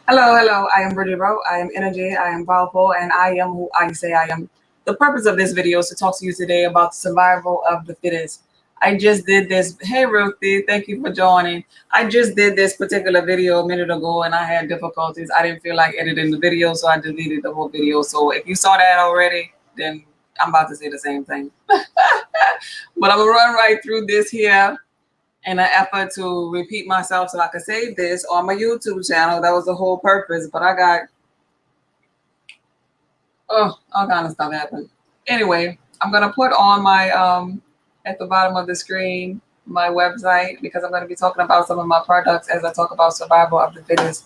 Hello. I am Bridget Rowe. I am energy. I am powerful, and I am who I say I am. The purpose of this video is to talk to you today about the survival of the fittest. I just did this. Hey, Ruthie, thank you for joining. I just did this particular video a minute ago, and I had difficulties. I didn't feel like editing the video, so I deleted the whole video. So if you saw that already, then I'm about to say the same thing. But I'm gonna run right through this here in an effort to repeat myself so I could save this on my YouTube channel. That was the whole purpose, but I got, all kind of stuff happened. Anyway, I'm gonna put on my, at the bottom of the screen, my website, because I'm gonna be talking about some of my products as I talk about survival of the fittest.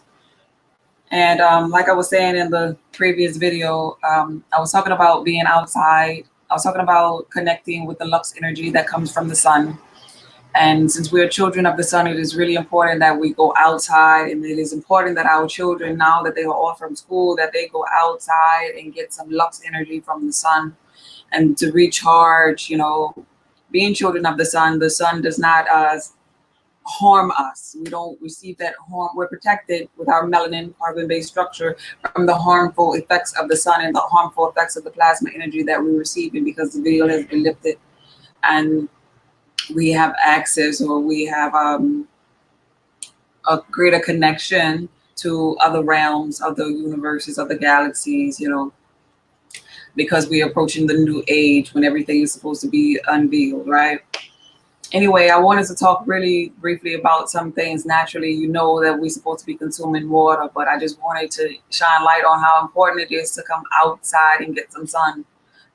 And like I was saying in the previous video, I was talking about being outside. I was talking about connecting with the Lux energy that comes from the sun. And since we're children of the sun, it is really important that we go outside, and it is important that our children, now that they are off from school, that they go outside and get some Lux energy from the sun and to recharge. Being children of the sun does not harm us. We don't receive that harm. We're protected with our melanin carbon-based structure from the harmful effects of the sun and the harmful effects of the plasma energy that we're receiving, because the veil has been lifted and we have access, or we have a greater connection to other realms, other universes, other galaxies, because we're approaching the new age when everything is supposed to be unveiled, right? Anyway, I wanted to talk really briefly about some things. Naturally, that we're supposed to be consuming water, but I just wanted to shine light on how important it is to come outside and get some sun.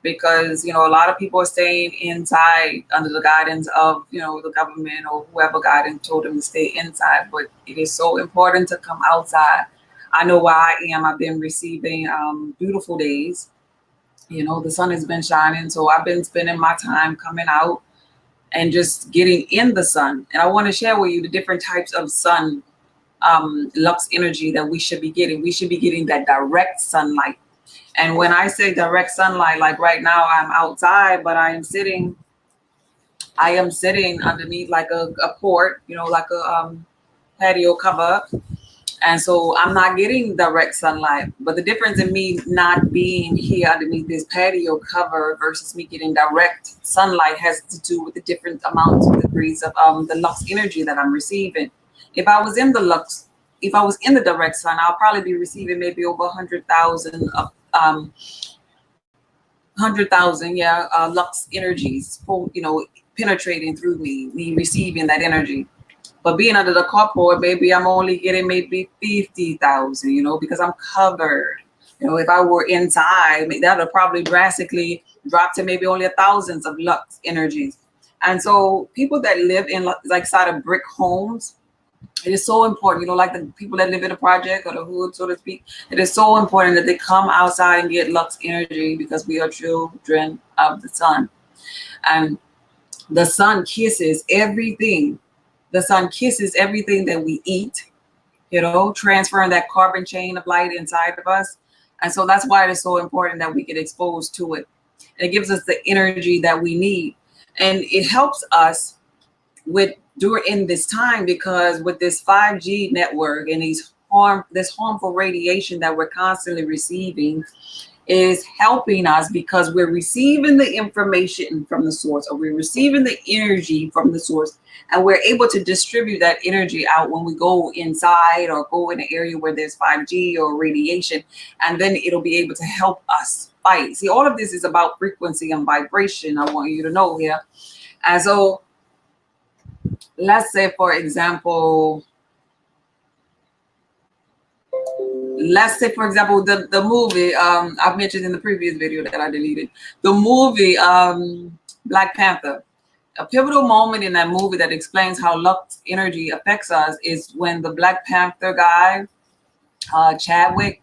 Because, a lot of people are staying inside under the guidance of, the government or whoever guidance told them to stay inside. But it is so important to come outside. I know where I am. I've been receiving beautiful days. The sun has been shining. So I've been spending my time coming out and just getting in the sun. And I want to share with you the different types of sun, Lux energy that we should be getting. We should be getting that direct sunlight. And when I say direct sunlight, like right now I'm outside, but I am sitting underneath like a port, like a patio cover. And so I'm not getting direct sunlight. But the difference in me not being here underneath this patio cover versus me getting direct sunlight has to do with the different amounts of degrees of the Lux energy that I'm receiving. If I was in the direct sun, I'll probably be receiving maybe over 100,000 Lux energies, penetrating through me receiving that energy. But being under the carport, maybe I'm only getting maybe 50,000, because I'm covered. If I were inside, that would probably drastically drop to maybe only thousands of Lux energies. And so people that live in like side of brick homes, it is so important, like the people that live in a project or the hood, so to speak. It is so important that they come outside and get Lux energy, because we are children of the sun. And the sun kisses everything. The sun kisses everything that we eat, transferring that carbon chain of light inside of us. And so that's why it is so important that we get exposed to it. And it gives us the energy that we need. And it helps us during this time, because with this 5G network and this harmful radiation that we're constantly receiving is helping us, because we're receiving the information from the source, or we're receiving the energy from the source, and we're able to distribute that energy out when we go inside or go in an area where there's 5G or radiation, and then it'll be able to help us fight. See, all of this is about frequency and vibration. I want you to know here. And so let's say, for example, the movie I've mentioned in the previous video that I deleted, the movie Black Panther. A pivotal moment in that movie that explains how Lux energy affects us is when the Black Panther guy, Chadwick,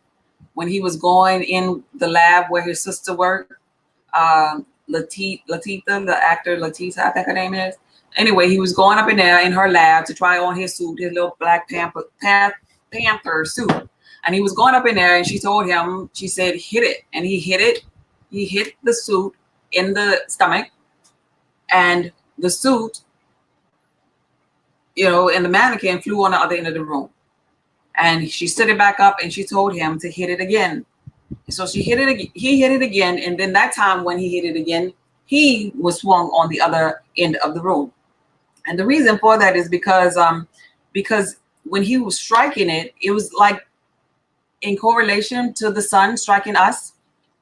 when he was going in the lab where his sister worked, Latifah, the actor Latifah, I think her name is. Anyway, he was going up in there in her lab to try on his suit, his little Black Panther suit. And he was going up in there, and she told him, she said, hit it. And he hit it. He hit the suit in the stomach. And the suit, and the mannequin flew on the other end of the room. And she stood it back up and she told him to hit it again. So he hit it again. And then that time when he hit it again, he was swung on the other end of the room. And the reason for that is because when he was striking it, it was like in correlation to the sun striking us,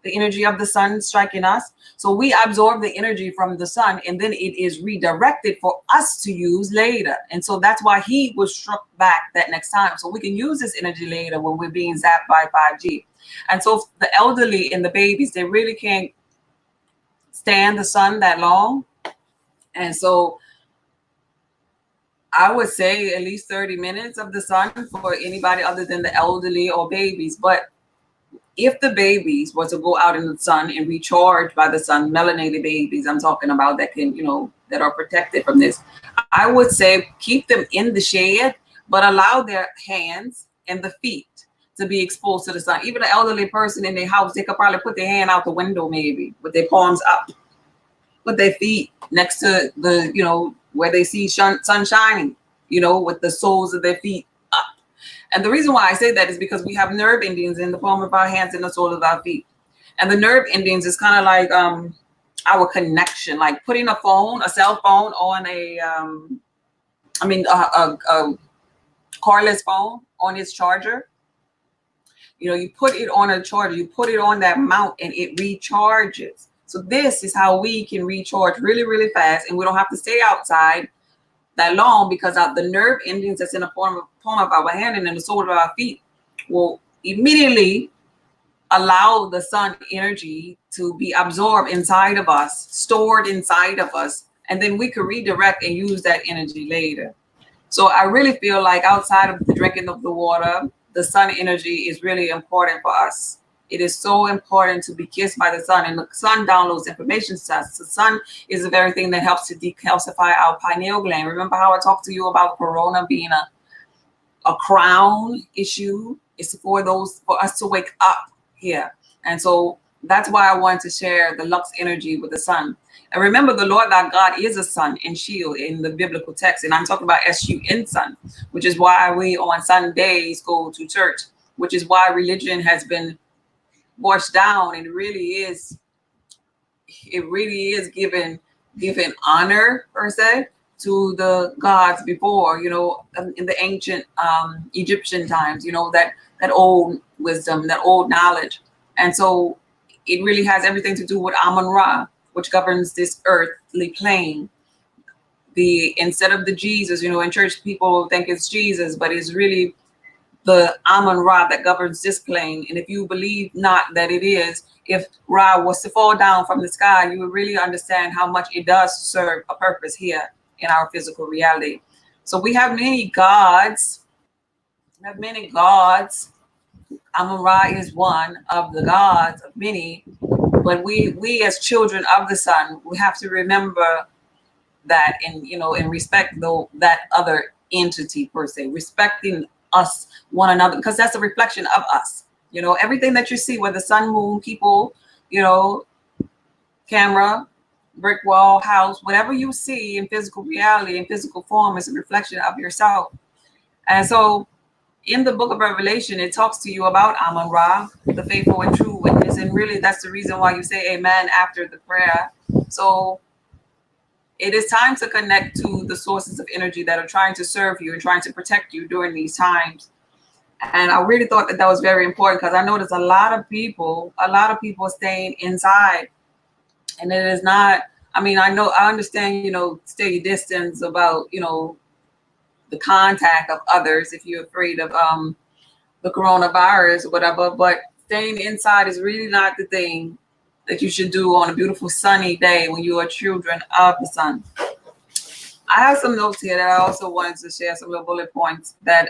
the energy of the sun striking us. So we absorb the energy from the sun, and then it is redirected for us to use later. And so that's why he was struck back that next time. So we can use this energy later when we're being zapped by 5G. And so the elderly and the babies, they really can't stand the sun that long. And so I would say at least 30 minutes of the sun for anybody other than the elderly or babies. But if the babies were to go out in the sun and recharge by the sun, melanated babies I'm talking about that can, that are protected from this, I would say keep them in the shade, but allow their hands and the feet to be exposed to the sun. Even an elderly person in their house, they could probably put their hand out the window maybe with their palms up, put their feet next to the, where they see sun shining, with the soles of their feet up. And the reason why I say that is because we have nerve endings in the palm of our hands and the sole of our feet. And the nerve endings is kind of like our connection, like putting a cell phone on a cordless phone on its charger. You put it on a charger, you put it on that mount and it recharges. So this is how we can recharge really, really fast, and we don't have to stay outside that long because of the nerve endings that's in the palm of our hand and in the sole of our feet will immediately allow the sun energy to be absorbed inside of us, stored inside of us, and then we can redirect and use that energy later. So I really feel like outside of the drinking of the water, the sun energy is really important for us. It is so important to be kissed by the sun, and the sun downloads information to us. The sun is the very thing that helps to decalcify our pineal gland. Remember how I talked to you about corona being a crown issue? It's for us to wake up here. And so that's why I wanted to share the Lux energy with the sun. And remember, the Lord thy God is a sun and shield in the biblical text. And I'm talking about SUN sun, which is why we on Sundays go to church, which is why religion has been washed down, and it really is given honor per se to the gods before, in the ancient Egyptian times, that old wisdom, that old knowledge. And so it really has everything to do with Amun-Ra, which governs this earthly plane. Instead of the Jesus, in church people think it's Jesus, but it's really the Amun-Ra that governs this plane. And if you believe not that it is, if Ra was to fall down from the sky, you would really understand how much it does serve a purpose here in our physical reality. So we have many gods. Amun-Ra is one of the gods of many, but we as children of the sun, we have to remember that and respect that other entity per se, respecting us, one another, because that's a reflection of us. Everything that you see, whether sun, moon, people, camera, brick wall, house, whatever you see in physical reality, in physical form, is a reflection of yourself. And so in the book of Revelation, it talks to you about Amun-Ra, the faithful and true witness. And really, that's the reason why you say amen after the prayer. So it is time to connect to the sources of energy that are trying to serve you and trying to protect you during these times. And I really thought that was very important, because I noticed a lot of people staying inside. And it is not, I understand, stay your distance about, the contact of others if you're afraid of the coronavirus or whatever, but staying inside is really not the thing that you should do on a beautiful sunny day when you are children of the sun. I have some notes here that I also wanted to share, some little bullet points that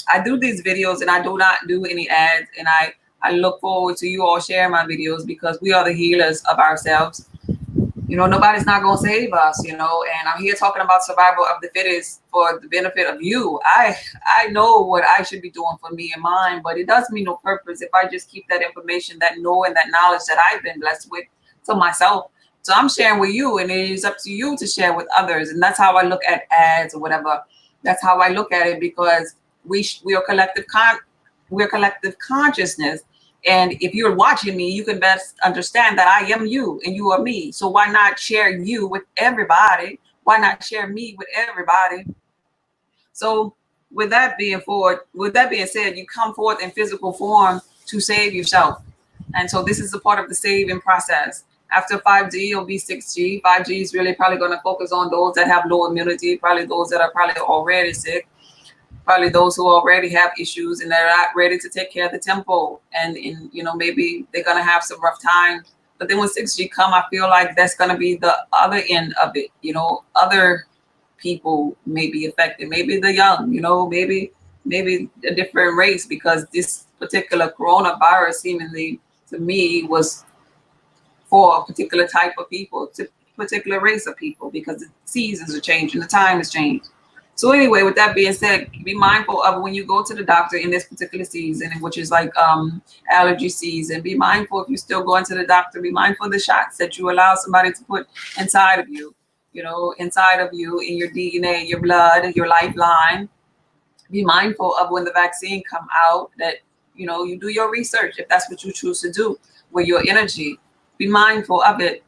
I do these videos and I do not do any ads, and I look forward to you all sharing my videos, because we are the healers of ourselves. Nobody's not going to save us, and I'm here talking about survival of the fittest for the benefit of you. I know what I should be doing for me and mine, but it does me no purpose if I just keep that information, that knowing, that knowledge that I've been blessed with to myself. So I'm sharing with you, and it is up to you to share with others. And that's how I look at ads or whatever. That's how I look at it, because we are we're collective consciousness. And if you're watching me, you can best understand that I am you and you are me. So why not share you with everybody? Why not share me with everybody? So with that being said, you come forth in physical form to save yourself. And so this is a part of the saving process. After 5G, it'll be 6G. 5G is really probably going to focus on those that have low immunity, probably those that are probably already sick, probably those who already have issues and they're not ready to take care of the tempo. And maybe they're going to have some rough time. But then when 6G come, I feel like that's going to be the other end of it. Other people may be affected, maybe the young, maybe a different race, because this particular coronavirus seemingly to me was for a particular type of people, to a particular race of people, because the seasons are changing, the time has changed. So anyway, with that being said, be mindful of when you go to the doctor in this particular season, which is like allergy season. Be mindful if you're still going to the doctor. Be mindful of the shots that you allow somebody to put inside of you, in your DNA, your blood, your lifeline. Be mindful of when the vaccine come out, that, you do your research if that's what you choose to do with your energy. Be mindful of it,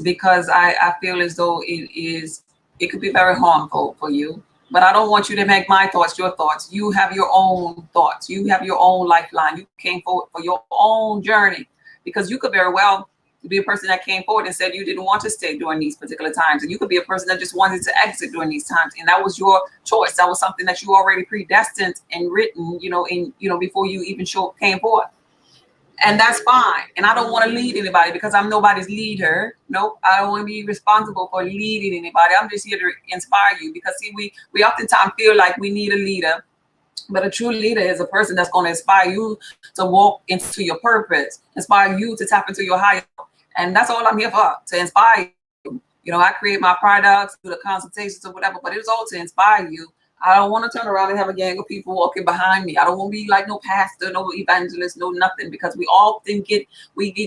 because I feel as though it could be very harmful for you. But I don't want you to make my thoughts your thoughts. You have your own thoughts. You have your own lifeline. You came forward for your own journey, because you could very well be a person that came forward and said you didn't want to stay during these particular times. And you could be a person that just wanted to exit during these times. And that was your choice. That was something that you already predestined and written, before you even came forth. And that's fine. And I don't want to lead anybody, because I'm nobody's leader. Nope. I don't want to be responsible for leading anybody. I'm just here to inspire you, because see, we oftentimes feel like we need a leader, but a true leader is a person that's going to inspire you to walk into your purpose, inspire you to tap into your higher. And that's all I'm here for, to inspire you. I create my products, do the consultations or whatever, but it's all to inspire you. I don't want to turn around and have a gang of people walking behind me. I don't want to be like no pastor, no evangelist, no nothing, because we often get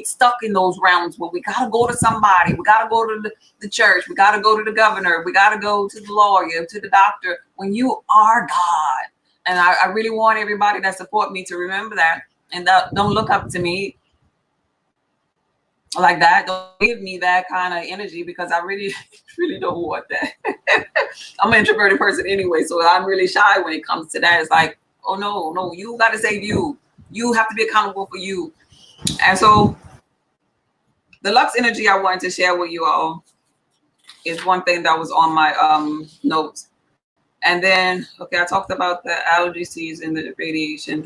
stuck in those realms where we got to go to somebody. We got to go to the church. We got to go to the governor. We got to go to the lawyer, to the doctor, when you are God. And I really want everybody that support me to remember that, and don't look up to me like that. Don't give me that kind of energy, because I really don't want that. I'm an introverted person anyway, so I'm really shy when it comes to that. It's like, oh no, you got to save you. You have to be accountable for you. And so the Lux Energy I wanted to share with you all is one thing that was on my notes. And then, okay, I talked about the allergy season, the radiation.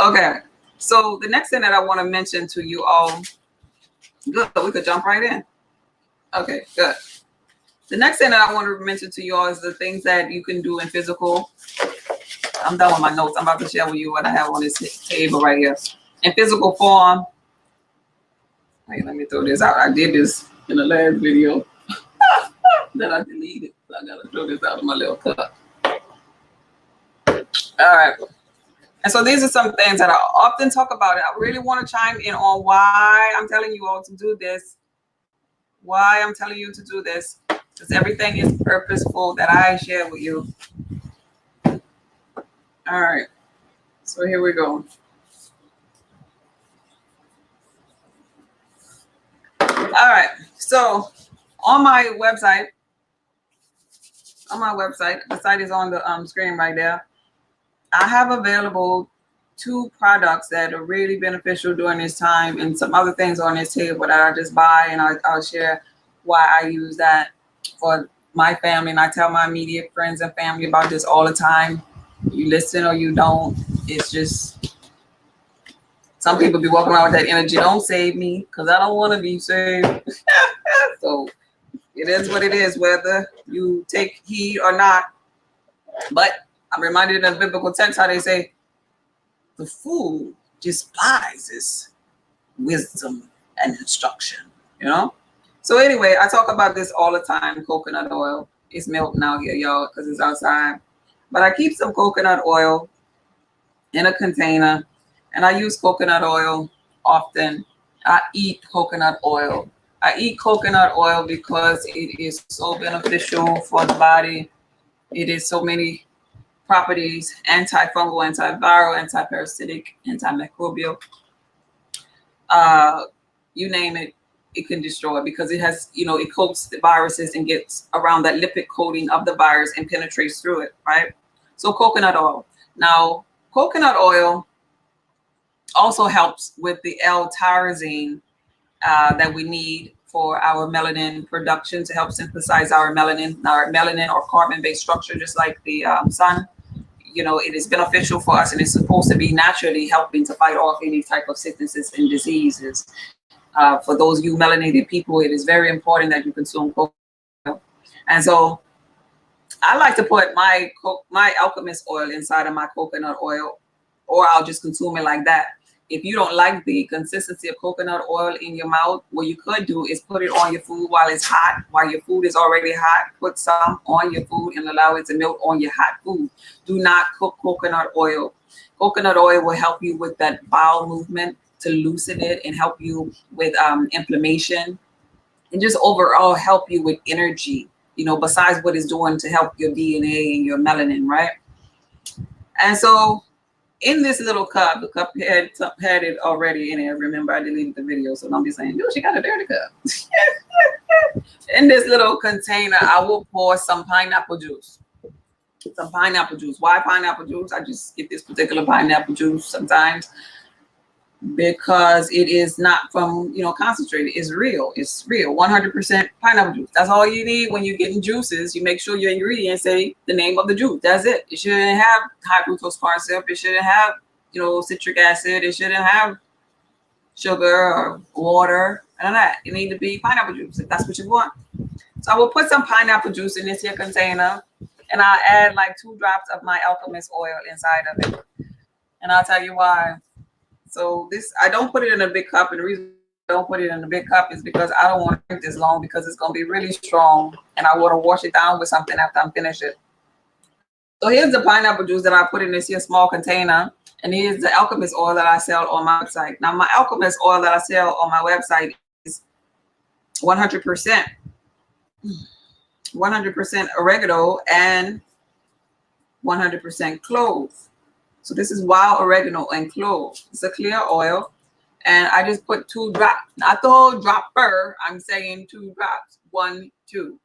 Okay, so the next thing that I want to mention to you all, good, we could jump right in. Okay, good. The next thing that I want to mention to you all is the things that you can do in physical. I'm done with my notes. I'm about to share with you what I have on this table right here. In physical form. Wait, let me throw this out. I did this in the last video. Then I deleted. So I gotta throw this out of my little cup. All right. And so these are some things that I often talk about. I really want to chime in on why I'm telling you all to do this. Why I'm telling you to do this. Because everything is purposeful that I share with you. All right. So here we go. All right. So on my website, the site is on the screen right there. I have available 2 products that are really beneficial during this time, and some other things on this table that I just buy, and I'll share why I use that for my family. And I tell my immediate friends and family about this all the time. You listen or you don't. It's just, some people be walking around with that energy. Don't save me, because I don't want to be saved. So it is what it is, whether you take heed or not. But I'm reminded of the biblical text how they say, the fool despises wisdom and instruction, So anyway, I talk about this all the time, coconut oil. It's melting out here, y'all, because it's outside. But I keep some coconut oil in a container, and I use coconut oil often. I eat coconut oil. I eat coconut oil because it is so beneficial for the body. It is so many properties: antifungal, antiviral, antiparasitic, antimicrobial. You name it, it can destroy, because it has, it coats the viruses and gets around that lipid coating of the virus and penetrates through it, right? So coconut oil. Now, coconut oil also helps with the L-tyrosine that we need for our melanin production, to help synthesize our melanin or carbon-based structure, just like the sun. It is beneficial for us, and it's supposed to be naturally helping to fight off any type of sicknesses and diseases. For those of you melanated people, it is very important that you consume coconut oil. And so I like to put my Alchemist oil inside of my coconut oil, or I'll just consume it like that. If you don't like the consistency of coconut oil in your mouth, what you could do is put it on your food while it's hot. While your food is already hot, put some on your food and allow it to melt on your hot food. Do not cook coconut oil. Coconut oil will help you with that bowel movement, to loosen it and help you with inflammation, and just overall help you with energy, besides what it's doing to help your DNA and your melanin, right? And so in this little cup, the cup had it already in it. Remember, I deleted the video, so don't be saying, "Dude, she got a dirty cup." In this little container, I will pour some pineapple juice. Some pineapple juice. Why pineapple juice? I just get this particular pineapple juice sometimes because it is not from, concentrated. It's real. It's real. 100% pineapple juice. That's all you need when you're getting juices. You make sure your ingredients say the name of the juice. That's it. It shouldn't have high fructose corn syrup. It shouldn't have, citric acid. It shouldn't have sugar or water. None of that. It needs to be pineapple juice if that's what you want. So I will put some pineapple juice in this here container, and I'll add like 2 drops of my Alchemist oil inside of it. And I'll tell you why. So this, I don't put it in a big cup, and the reason I don't put it in a big cup is because I don't want to drink this long, because it's going to be really strong, and I want to wash it down with something after I'm finished it. So here's the pineapple juice that I put in this here small container, and here's the Alchemist oil that I sell on my website. Now, my Alchemist oil that I sell on my website is 100%, 100% oregano and 100% clove. So this is wild oregano and clove. It's a clear oil. And I just put 2 drops. Not the whole dropper. I'm saying 2 drops. 1, 2.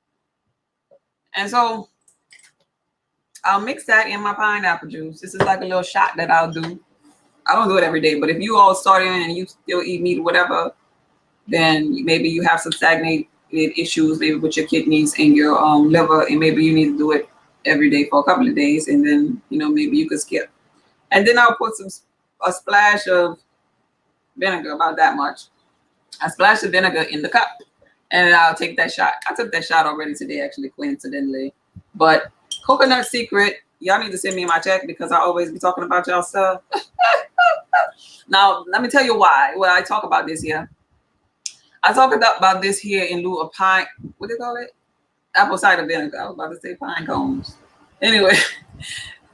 And so I'll mix that in my pineapple juice. This is like a little shot that I'll do. I don't do it every day. But if you all starting and you still eat meat or whatever, then maybe you have some stagnated issues, maybe with your kidneys and your liver. And maybe you need to do it every day for a couple of days. And then, maybe you could skip. And then I'll put a splash of vinegar, about that much. I splash the vinegar in the cup, and I'll take that shot. I took that shot already today, actually, coincidentally. But Coconut Secret, y'all need to send me my check, because I always be talking about y'all stuff. Now, let me tell you why. Well, I talk about this here. I talk about this here in lieu of what do they call it? Apple cider vinegar. I was about to say pine cones. Anyway.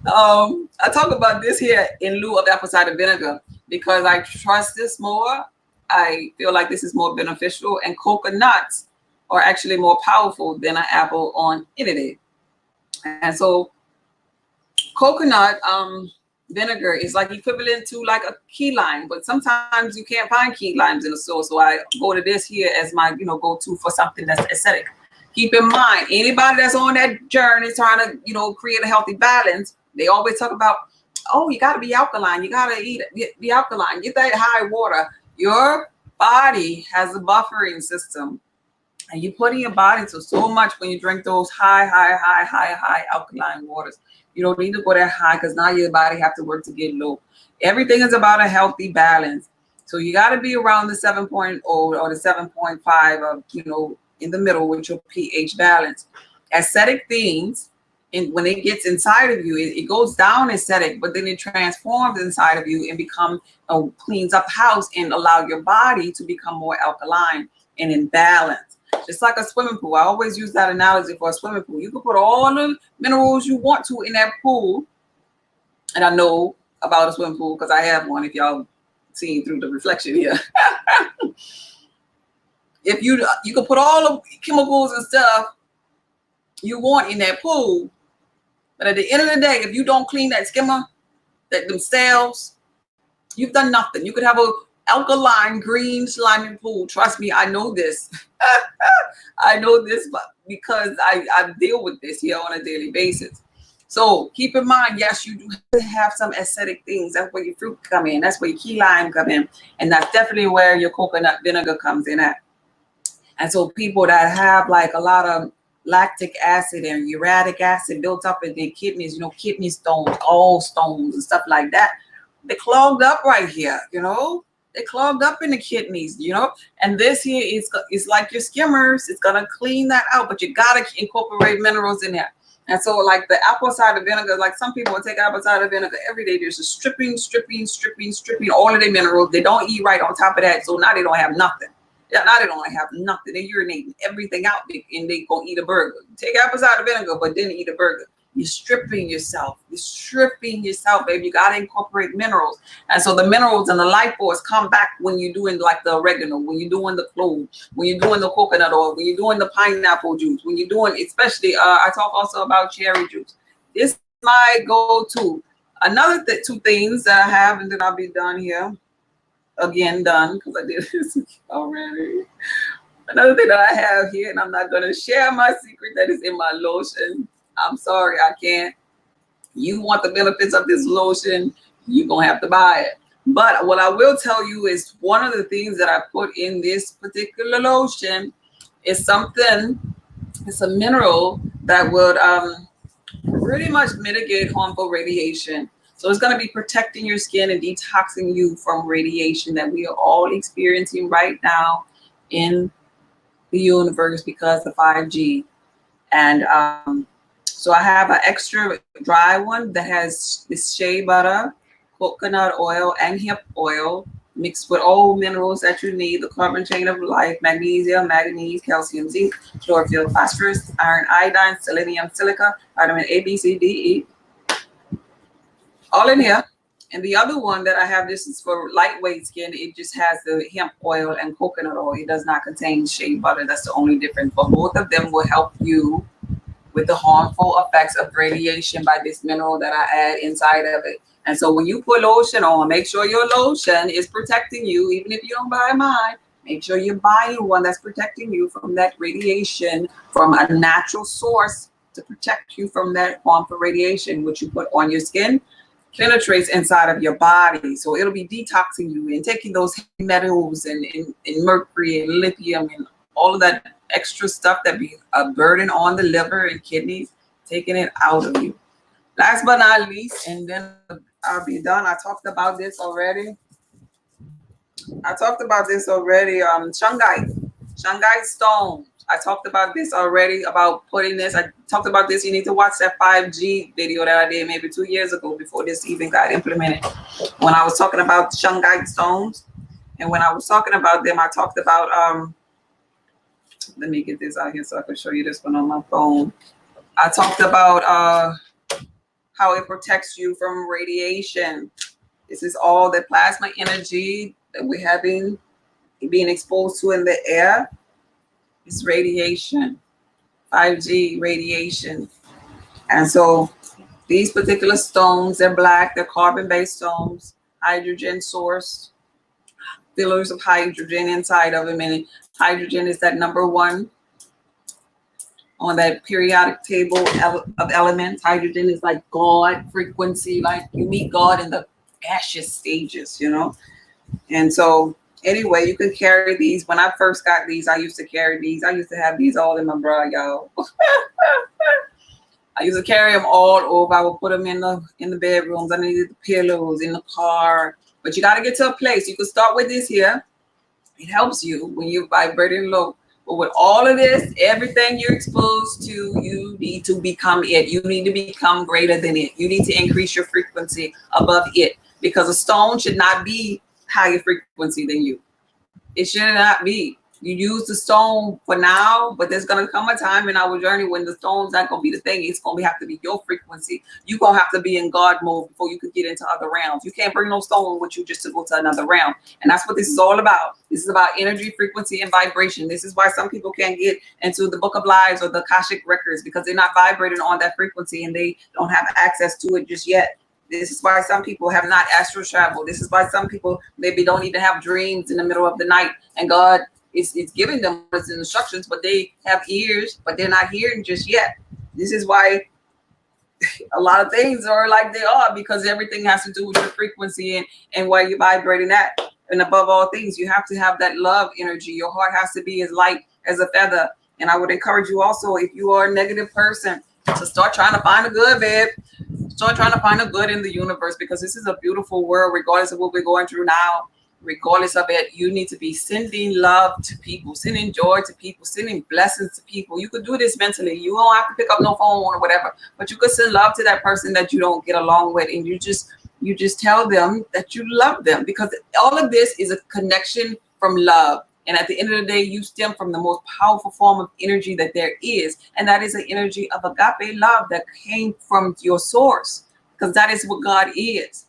I talk about this here in lieu of apple cider vinegar because I trust this more. I feel like this is more beneficial, and coconuts are actually more powerful than an apple on any day. And so coconut vinegar is like equivalent to like a key lime, but sometimes you can't find key limes in the store. So I go to this here as my, go-to for something that's aesthetic. Keep in mind, anybody that's on that journey trying to, create a healthy balance, they always talk about, oh, you got to be alkaline. You got to be alkaline. Get that high water. Your body has a buffering system, and you put in your body to so much when you drink those high alkaline waters. You don't need to go that high, because now your body have to work to get low. Everything is about a healthy balance. So you got to be around the 7.0 or the 7.5 of, in the middle with your pH balance. Acidic things, and when it gets inside of you, it goes down acidic, but then it transforms inside of you and cleans up house and allow your body to become more alkaline and in balance. Just like a swimming pool. I always use that analogy for a swimming pool. You can put all the minerals you want to in that pool. And I know about a swimming pool because I have one, if y'all seen through the reflection here. if you can put all the chemicals and stuff you want in that pool, but at the end of the day, if you don't clean that skimmer, that them cells, you've done nothing. You could have a alkaline green slimy pool. Trust me, I know this. I know this because I deal with this here on a daily basis. So keep in mind, yes, you do have to have some acidic things. That's where your fruit come in. That's where your key lime come in. And that's definitely where your coconut vinegar comes in at. And so people that have like a lot of lactic acid and uric acid built up in their kidneys, you know, kidney stones, gallstones and stuff like that, they clogged up right here, you know. They clogged up in the kidneys, you know. And this here is like your skimmers. It's going to clean that out, but you got to incorporate minerals in there. And so like the apple cider vinegar, like some people will take apple cider vinegar every day. They're just stripping all of their minerals. They don't eat right on top of that. So now they don't have nothing. Yeah, now they don't have nothing. They're urinating everything out and they go eat a burger. Take apple cider vinegar, but then eat a burger. You're stripping yourself. You're stripping yourself, baby. You got to incorporate minerals. And so the minerals and the life force come back when you're doing like the oregano, when you're doing the clove, when you're doing the coconut oil, when you're doing the pineapple juice, when you're doing, especially, I talk also about cherry juice. This is my go-to. Another two things that I have, and then I'll be done here. Again, done, because I did this already. Another thing that I have here, and I'm not going to share my secret that is in my lotion. I'm sorry, I can't. You want the benefits of this lotion, you're going to have to buy it. But what I will tell you is one of the things that I put in this particular lotion is something, it's a mineral that would pretty much mitigate harmful radiation. So it's going to be protecting your skin and detoxing you from radiation that we are all experiencing right now in the universe because of 5G. And so I have an extra dry one that has this shea butter, coconut oil, and hemp oil mixed with all minerals that you need, the carbon chain of life, magnesium, manganese, calcium, zinc, chlorophyll, phosphorus, iron, iodine, selenium, silica, vitamin A, B, C, D, E. All in here. And the other one that I have, this is for lightweight skin. It just has the hemp oil and coconut oil. It does not contain shea butter. That's the only difference. But both of them will help you with the harmful effects of radiation by this mineral that I add inside of it. And so when you put lotion on, make sure your lotion is protecting you. Even if you don't buy mine, make sure you're buying one that's protecting you from that radiation from a natural source to protect you from that harmful radiation, which you put on your skin penetrates inside of your body. So it'll be detoxing you and taking those metals and mercury and lithium and all of that extra stuff that be a burden on the liver and kidneys, taking it out of you. Last but not least, and then I'll be done. I talked about this already. Shun Guidestones. I talked about this already, about putting this. I talked about this. You need to watch that 5G video that I did maybe 2 years ago before this even got implemented. When I was talking about Shun Guidestones, and when I was talking about them, I talked about, let me get this out here so I can show you this one on my phone. I talked about how it protects you from radiation. This is all the plasma energy that we're having, being exposed to in the air. It's radiation, 5G radiation. And so these particular stones, they're black, they're carbon-based stones, hydrogen source, fillers of hydrogen inside of them. And hydrogen is that number one on that periodic table of elements. Hydrogen is like God frequency, like you meet God in the gaseous stages, you know? And so anyway, you can carry these. When I first got these, I used to carry these. I used to have these all in my bra, y'all. I used to carry them all over. I would put them in the bedrooms, underneath the pillows, in the car. But you got to get to a place. You can start with this here. It helps you when you're vibrating low. But with all of this, everything you're exposed to, you need to become it. You need to become greater than it. You need to increase your frequency above it. Because a stone should not be higher frequency than you. It should not be. You use the stone for now, but there's gonna come a time in our journey when the stone's not gonna be the thing. It's gonna have to be your frequency. You're gonna have to be in God mode before you could get into other realms. You can't bring no stone with you just to go to another realm. And that's what this is all about. This is about energy, frequency, and vibration. This is why some people can't get into the Book of Lives or the Akashic records, because they're not vibrating on that frequency and they don't have access to it just yet. This is why some people have not astral traveled. This is why some people maybe don't even have dreams in the middle of the night, and God is giving them instructions, but they have ears, but they're not hearing just yet. This is why a lot of things are like they are, because everything has to do with your frequency and where you're vibrating at. And above all things, you have to have that love energy. Your heart has to be as light as a feather. And I would encourage you also, if you are a negative person, to start trying to find a good, babe. Start trying to find a good in the universe, because this is a beautiful world, regardless of what we're going through now. Regardless of it, you need to be sending love to people, sending joy to people, sending blessings to people. You could do this mentally. You don't have to pick up no phone or whatever, but you could send love to that person that you don't get along with, and you just tell them that you love them, because all of this is a connection from love. And at the end of the day, you stem from the most powerful form of energy that there is, and that is an energy of agape love that came from your source, because that is what God is.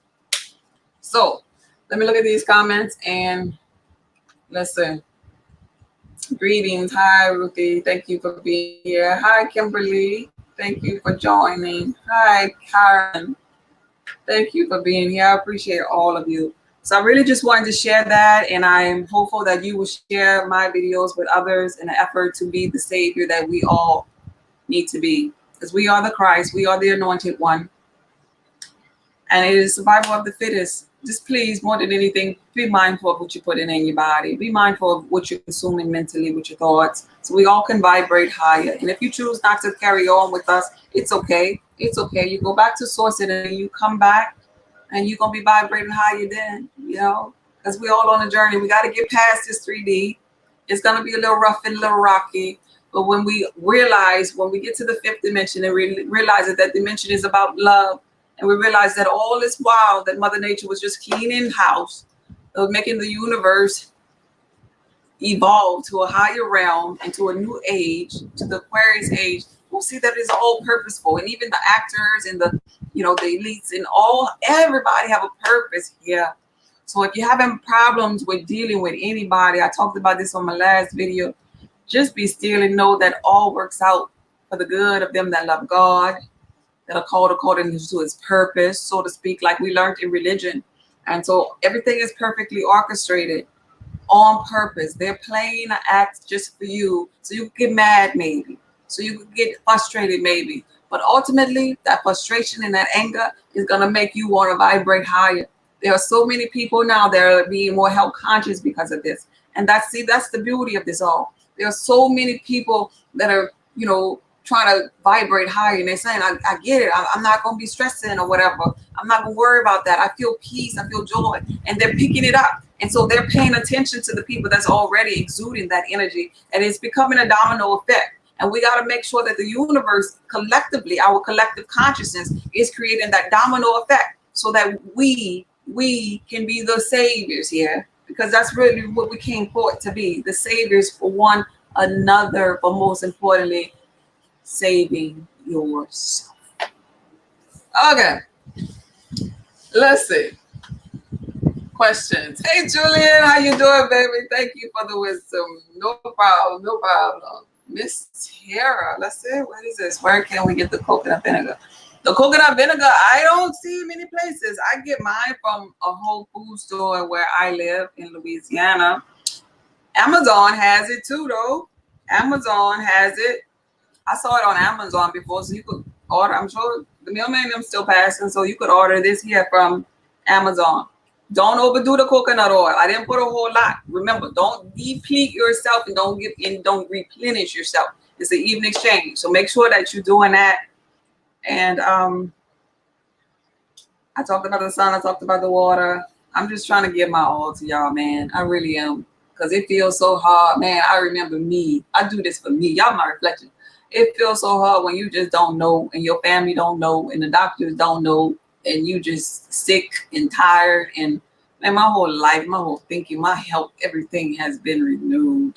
So let me look at these comments and listen. Greetings. Hi, Ruthie. Thank you for being here. Hi, Kimberly. Thank you for joining. Hi, Karen. Thank you for being here. I appreciate all of you. So I really just wanted to share that, and I'm hopeful that you will share my videos with others in an effort to be the savior that we all need to be, because we are the Christ. We are the anointed one. And it is survival of the fittest. Just please, more than anything, be mindful of what you're putting in your body. Be mindful of what you're consuming mentally with your thoughts, so we all can vibrate higher. And if you choose not to carry on with us, it's okay. It's okay. You go back to source and then you come back, and you're going to be vibrating higher then, because we're all on a journey. We got to get past this 3D. It's going to be a little rough and a little rocky. But when we get to the fifth dimension and realize that dimension is about love, and we realize that all this while that Mother Nature was just cleaning house, making the universe evolve to a higher realm and to a new age, to the Aquarius age, we'll see that it's all purposeful. And even the actors and the elites and everybody have a purpose here. So if you're having problems with dealing with anybody, I talked about this on my last video, just be still and know that all works out for the good of them that love God, that are called according to his purpose, so to speak, like we learned in religion. And so everything is perfectly orchestrated on purpose. They're playing an act just for you, so you can get mad maybe, so you can get frustrated maybe. But ultimately, that frustration and that anger is going to make you want to vibrate higher. There are so many people now that are being more health conscious because of this. And that's the beauty of this all. There are so many people that are, trying to vibrate higher, and they're saying, I get it. I'm not going to be stressing or whatever. I'm not going to worry about that. I feel peace. I feel joy. And they're picking it up. And so they're paying attention to the people that's already exuding that energy. And it's becoming a domino effect. And we got to make sure that the universe collectively, our collective consciousness, is creating that domino effect, so that we can be the saviors here, because that's really what we came for it to be, the saviors for one another, but most importantly, saving yourself. Okay, let's see. Questions. Hey, Julian, how you doing, baby? Thank you for the wisdom. No problem, no problem. Miss Tara, let's see. What is this? Where can we get the coconut vinegar? The coconut vinegar, I don't see many places. I get mine from a Whole Food store where I live in Louisiana. Amazon has it too, though. Amazon has it. I saw it on Amazon before, so you could order. I'm sure the mailman them still passing, so you could order this here from Amazon. Don't overdo the coconut oil. I didn't put a whole lot. Remember, don't deplete yourself and don't replenish yourself. It's an even exchange. So make sure that you're doing that. And I talked about the sun. I talked about the water. I'm just trying to give my all to y'all, man. I really am, because it feels so hard, man. I remember me. I do this for me. Y'all my reflection. It feels so hard when you just don't know, and your family don't know, and the doctors don't know, and you just sick and tired. And man, my whole life, my whole thinking, my health, everything has been renewed.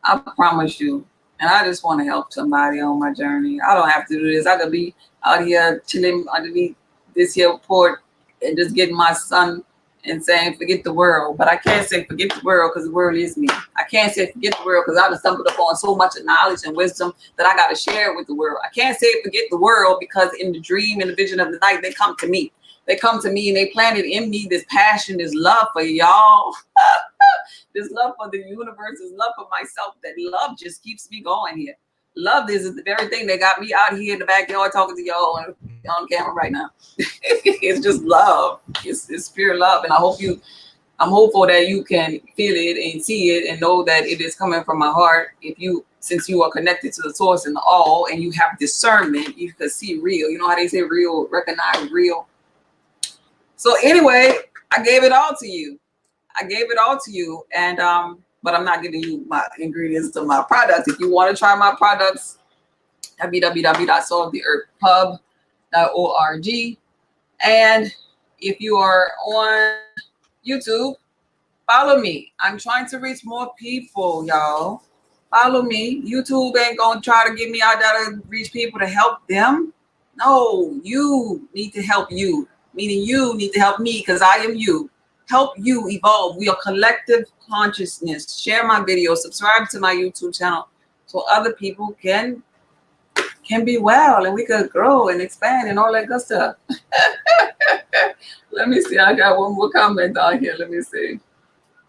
I promise you. And I just want to help somebody on my journey. I don't have to do this. I could be out here chilling underneath this here port and just getting my sun and saying, forget the world. But I can't say forget the world because the world is me. I can't say forget the world because I just stumbled upon so much knowledge and wisdom that I got to share with the world. I can't say forget the world because in the dream and the vision of the night, they come to me. They come to me and they planted in me this passion, this love for y'all. This love for the universe, this love for myself. That love just keeps me going here. Love is the very thing that got me out here in the backyard talking to y'all on camera right now. It's just love. It's pure love. And I'm hopeful that you can feel it and see it and know that it is coming from my heart. Since you are connected to the source and the all and you have discernment, you can see real. You know how they say real, recognize real. So anyway, I gave it all to you. And but I'm not giving you my ingredients to my products. If you want to try my products, www.salttheearthpub.org. And if you are on YouTube, follow me. I'm trying to reach more people, y'all. Follow me. YouTube ain't gonna try to get me out there to reach people to help them. No, you need to help you. Meaning you need to help me because I am you. Help you evolve. We are collective consciousness. Share my videos. Subscribe to my YouTube channel so other people can be well and we could grow and expand and all that good stuff. Let me see. I got one more comment down here. Let me see.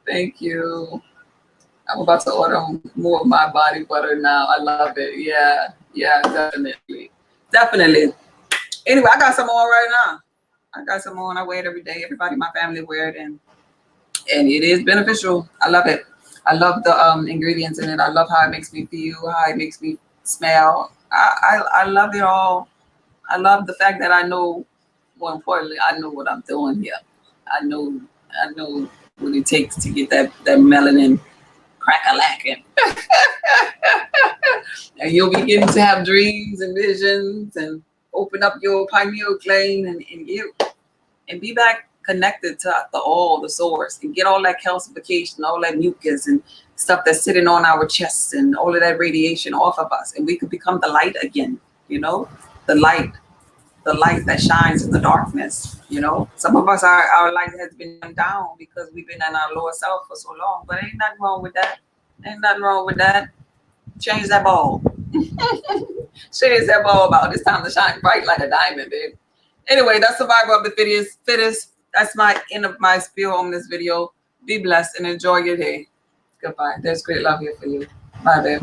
Thank you. I'm about to order more of my body butter now. I love it. Yeah, definitely. Anyway, I got some on right now. I wear it every day. Everybody in my family wear it, and it is beneficial. I love it. I love the ingredients in it. I love how it makes me feel, how it makes me smell. I love it all. I love the fact that I know, more importantly, I know what I'm doing here. I know what it takes to get that melanin crack-a-lacking. And you'll be getting to have dreams and visions and open up your pineal gland and be back connected to the source and get all that calcification, all that mucus and stuff that's sitting on our chests and all of that radiation off of us. And we could become the light again, the light that shines in the darkness, Some of us, our light has been down because we've been in our lower self for so long, but ain't nothing wrong with that. Change that bulb. Change that bulb out. It's time to shine bright like a diamond, babe. Anyway, that's Survival of the Fittest. That's my end of my spiel on this video. Be blessed and enjoy your day. Goodbye. There's great love here for you. Bye, babe.